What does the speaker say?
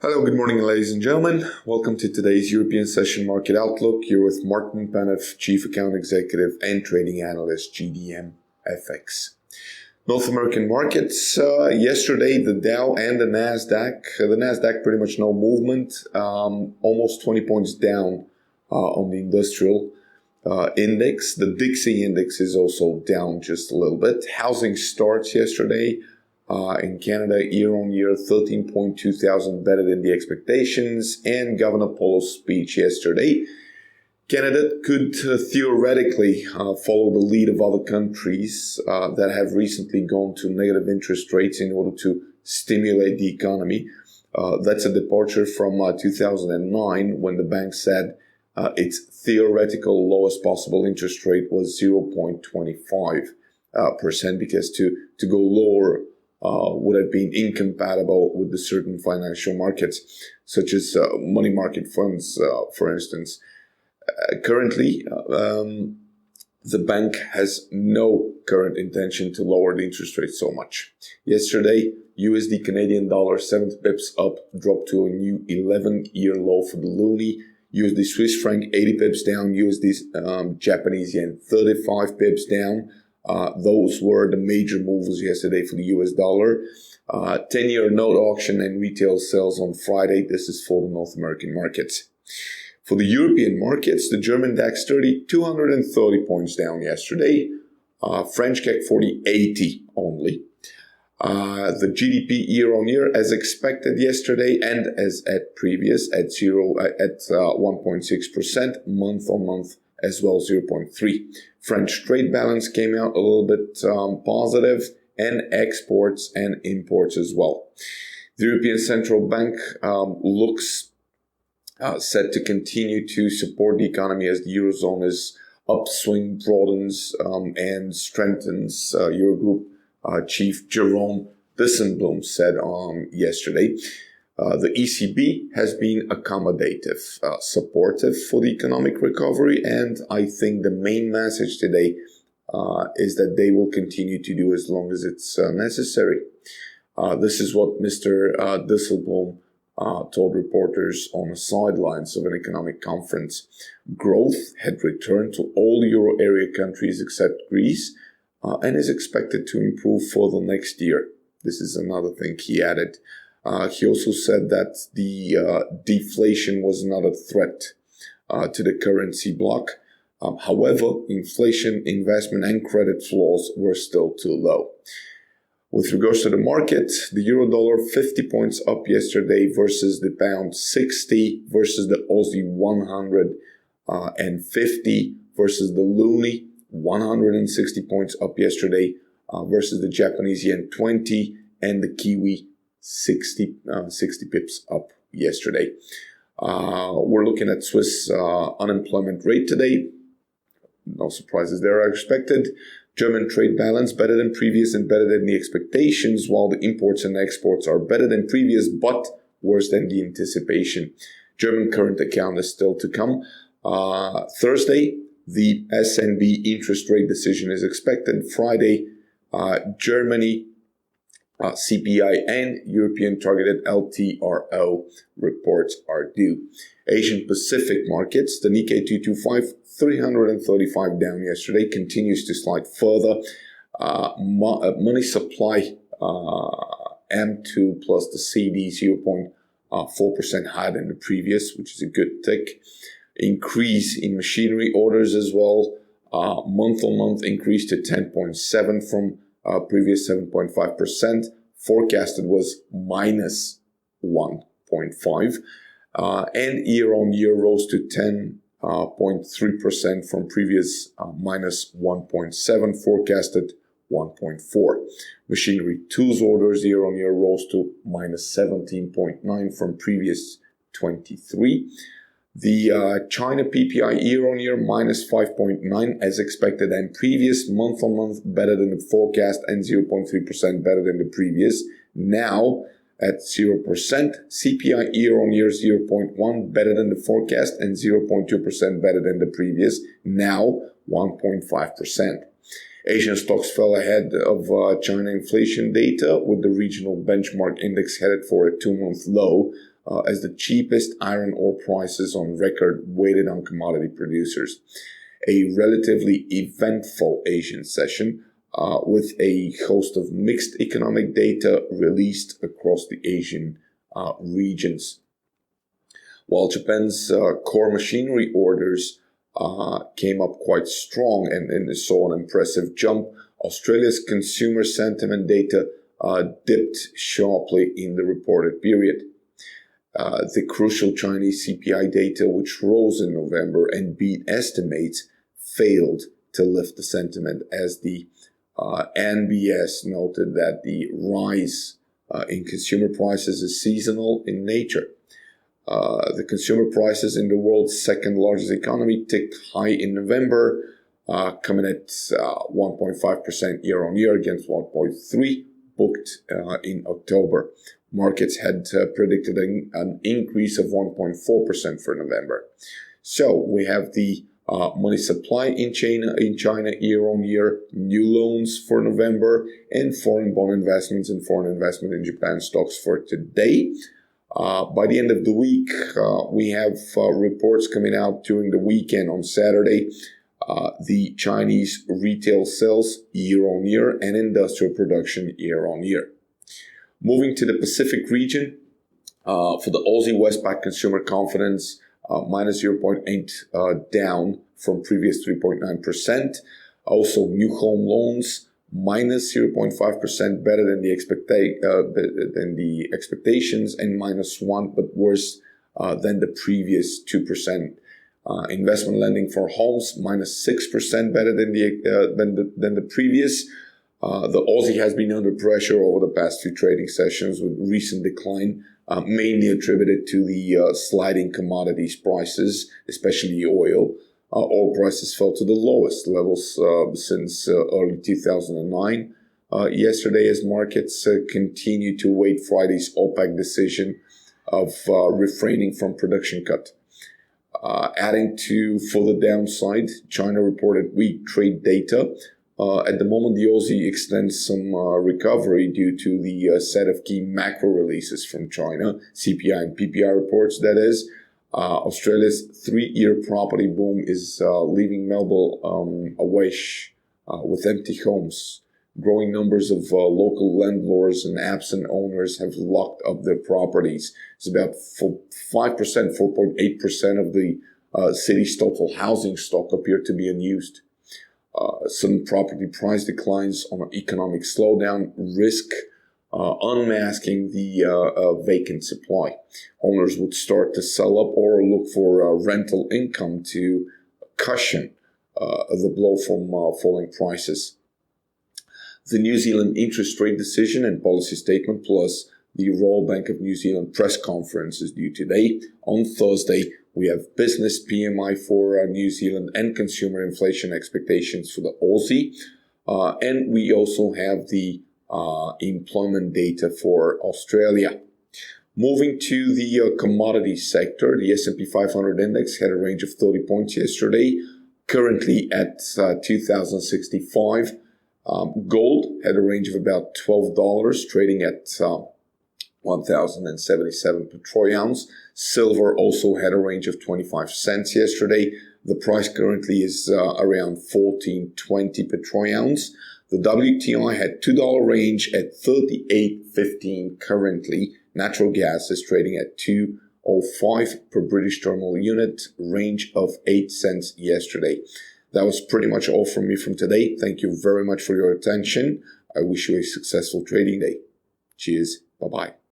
Hello, good morning, ladies and gentlemen. Welcome to today's European Session Market Outlook. You're with Martin Panev, Chief Account Executive and Trading Analyst, GDMFX. North American markets, yesterday, the Dow and the Nasdaq. The Nasdaq pretty much no movement, almost 20 points down on the industrial index. The Dixie index is also down just a little bit. Housing starts yesterday. In Canada, year-on-year, 13.2 thousand better than the expectations, and Governor Poloz speech yesterday. Canada could theoretically follow the lead of other countries that have recently gone to negative interest rates in order to stimulate the economy. That's a departure from 2009 when the bank said its theoretical lowest possible interest rate was 0.25%, because to go lower would have been incompatible with the certain financial markets, such as money market funds, for instance. Currently, the bank has no current intention to lower the interest rate so much. Yesterday, USD Canadian dollar 70 pips up, dropped to a new 11-year low for the loonie. USD Swiss franc 80 pips down, USD Japanese yen 35 pips down. Those were the major movers yesterday for the US dollar. 10-year note auction and retail sales on Friday. This is for the North American markets. For the European markets, the German DAX 30, 230 points down yesterday. French CAC 40, 80 only. The GDP year-on-year, as expected yesterday and as at previous, at 1.6%, month-on-month as well, 0.3. French trade balance came out a little bit positive, and exports and imports as well. The European Central Bank looks set to continue to support the economy as the Eurozone is upswing, broadens, and strengthens. Eurogroup Chief Jeroen Dijsselbloem said yesterday. The ECB has been accommodative, supportive for the economic recovery, and I think the main message today is that they will continue to do as long as it's necessary. This is what Mr. Dijsselbloem told reporters on the sidelines of an economic conference. Growth had returned to all Euro area countries except Greece, and is expected to improve for the next year. This is another thing he added. He also said that the deflation was not a threat to the currency bloc. However, inflation, investment, and credit flows were still too low. With regards to the market, the euro dollar 50 points up yesterday versus the pound 60 versus the Aussie 150 versus the loonie 160 points up yesterday versus the Japanese yen 20 and the Kiwi 60 pips up yesterday. We're looking at Swiss unemployment rate today. No surprises there are expected. German trade balance better than previous and better than the expectations, while the imports and exports are better than previous but worse than the anticipation. German current account is still to come. Thursday, the SNB interest rate decision is expected. Friday, Germany CPI and European targeted LTRO reports are due. Asian Pacific markets, the Nikkei 225, 335 down yesterday, continues to slide further. Money supply M2 plus the CD 0.4% higher than the previous, which is a good tick. Increase in machinery orders as well. Month-on-month increase to 10.7 from previous 7.5%. Forecasted was minus 1.5. And year-on-year rose to 10.3% from previous minus 1.7, forecasted 1.4. Machinery tools orders year-on-year rose to minus 17.9 from previous 23. The China PPI year-on-year minus 5.9 as expected and previous, month-on-month better than the forecast and 0.3% better than the previous. Now at 0%, CPI year-on-year 0.1 better than the forecast and 0.2% better than the previous. Now 1.5%. Asian stocks fell ahead of China inflation data, with the regional benchmark index headed for a 2-month low. as the cheapest iron ore prices on record weighted on commodity producers. A relatively eventful Asian session with a host of mixed economic data released across the Asian regions. While Japan's core machinery orders came up quite strong and saw an impressive jump, Australia's consumer sentiment data dipped sharply in the reported period. The crucial Chinese CPI data, which rose in November and beat estimates, failed to lift the sentiment, as the NBS noted that the rise in consumer prices is seasonal in nature. The consumer prices in the world's second largest economy ticked high in November, coming at 1.5% year on year against 1.3% booked in October. Markets had predicted an increase of 1.4% for November. So we have the money supply in China year on year, new loans for November, and foreign bond investments and foreign investment in Japan stocks for today. By the end of the week, we have reports coming out during the weekend on Saturday. The Chinese retail sales year on year and industrial production year on year. Moving to the Pacific region, for the Aussie Westpac consumer confidence, minus 0.8 down from previous 3.9%. Also, new home loans minus 0.5% better than the expectations, and minus 1 but worse than the previous 2%. Investment lending for homes minus 6% better than the previous. The Aussie has been under pressure over the past few trading sessions, with recent decline mainly attributed to the sliding commodities prices, especially oil. Oil prices fell to the lowest levels since early 2009 yesterday, as markets continue to wait Friday's OPEC decision of refraining from production cut. Adding to further downside, China reported weak trade data. At the moment, the Aussie extends some recovery due to the set of key macro releases from China, CPI and PPI reports, that is. Australia's 3-year property boom is leaving Melbourne awash with empty homes. Growing numbers of local landlords and absent owners have locked up their properties. It's about 5%, 4.8% of the city's total housing stock appear to be unused. Some property price declines on an economic slowdown risk unmasking the vacant supply. Owners would start to sell up or look for rental income to cushion the blow from falling prices. The New Zealand interest rate decision and policy statement, plus the Royal Bank of New Zealand press conference, is due today. On Thursday, we have business PMI for New Zealand and consumer inflation expectations for the Aussie. And we also have the employment data for Australia. Moving to the commodity sector, the S&P 500 index had a range of 30 points yesterday, currently at 2,065. Gold had a range of about $12, trading at 1,077 per troy ounce. Silver also had a range of 25 cents yesterday. The price currently is around $14.20 per troy ounce. The WTI had $2 range at $38.15 currently. Natural gas is trading at $2.05 per British thermal unit, range of 8 cents yesterday. That was pretty much all from me from today. Thank you very much for your attention. I wish you a successful trading day. Cheers. Bye-bye.